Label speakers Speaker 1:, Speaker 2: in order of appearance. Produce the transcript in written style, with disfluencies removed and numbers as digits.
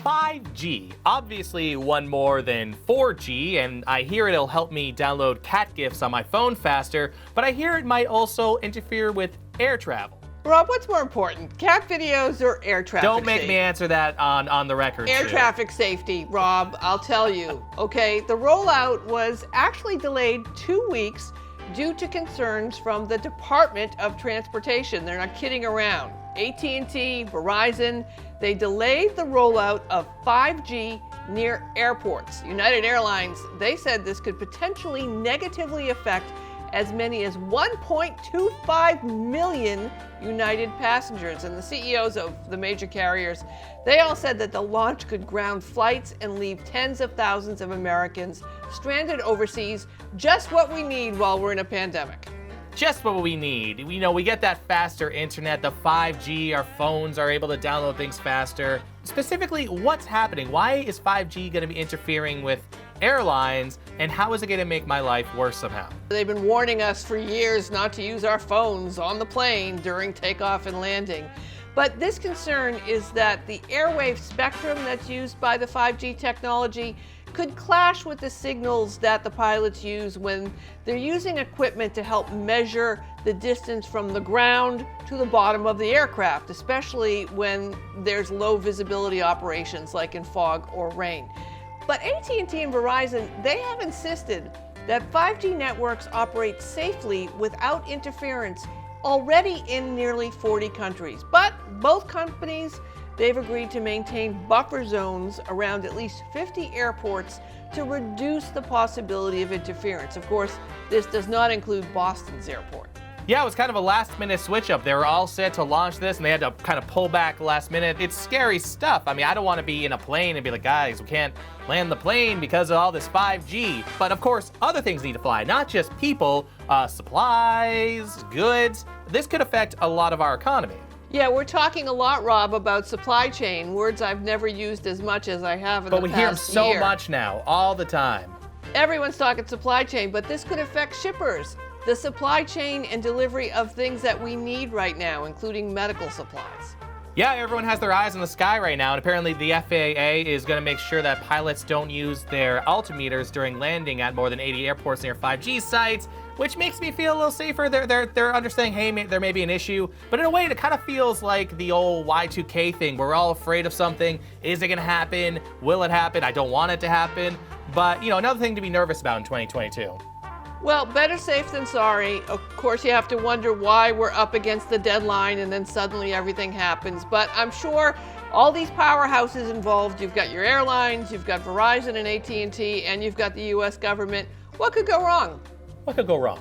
Speaker 1: 5G, obviously one more than 4G, and I hear it'll help me download cat GIFs on my phone faster, but I hear it might also interfere with air travel.
Speaker 2: Rob, what's more important, cat videos or air traffic
Speaker 1: Don't make me answer that on the record.
Speaker 2: Air traffic safety, Rob, I'll tell you. Okay, the rollout was actually delayed 2 weeks due to concerns from the Department of Transportation. They're not kidding around. AT&T, Verizon, they delayed the rollout of 5G near airports. United Airlines, they said this could potentially negatively affect as many as 1.25 million United passengers. And the CEOs of the major carriers, they all said that the launch could ground flights and leave tens of thousands of Americans stranded overseas. Just what we need while we're in a pandemic.
Speaker 1: Just what we need. We get that faster internet, the 5G, our phones are able to download things faster. Specifically, what's happening? Why is 5G going to be interfering with airlines, and how is it going to make my life worse somehow?
Speaker 2: They've been warning us for years not to use our phones on the plane during takeoff and landing. But this concern is that the airwave spectrum that's used by the 5G technology could clash with the signals that the pilots use when they're using equipment to help measure the distance from the ground to the bottom of the aircraft, especially when there's low visibility operations like in fog or rain. But AT&T and Verizon, they have insisted that 5G networks operate safely without interference already in nearly 40 countries. But both companies, they've agreed to maintain buffer zones around at least 50 airports to reduce the possibility of interference. Of course, this does not include Boston's airport.
Speaker 1: Yeah, it was kind of a last-minute switch-up. They were all set to launch this, and they had to kind of pull back last minute. It's scary stuff. I mean, I don't want to be in a plane and be like, guys, we can't land the plane because of all this 5G. But of course, other things need to fly, not just people, supplies, goods. This could affect a lot of our economy.
Speaker 2: Yeah, we're talking a lot, Rob, about supply chain, words I've never used as much as I have in the past year.
Speaker 1: But we hear them so much now, all the time.
Speaker 2: Everyone's talking supply chain, but this could affect shippers. The supply chain and delivery of things that we need right now, including medical supplies.
Speaker 1: Yeah, everyone has their eyes on the sky right now, and apparently the FAA is going to make sure that pilots don't use their altimeters during landing at more than 80 airports near 5G sites, which makes me feel a little safer. They're understanding, hey, there may be an issue, but in a way it kind of feels like the old Y2K thing. We're all afraid of something. Is it going to happen? Will it happen? I don't want it to happen. But, another thing to be nervous about in 2022.
Speaker 2: Well, better safe than sorry. Of course, you have to wonder why we're up against the deadline and then suddenly everything happens. But I'm sure all these powerhouses involved, you've got your airlines, you've got Verizon and AT&T, and you've got the U.S. government. What could go wrong?
Speaker 1: What could go wrong?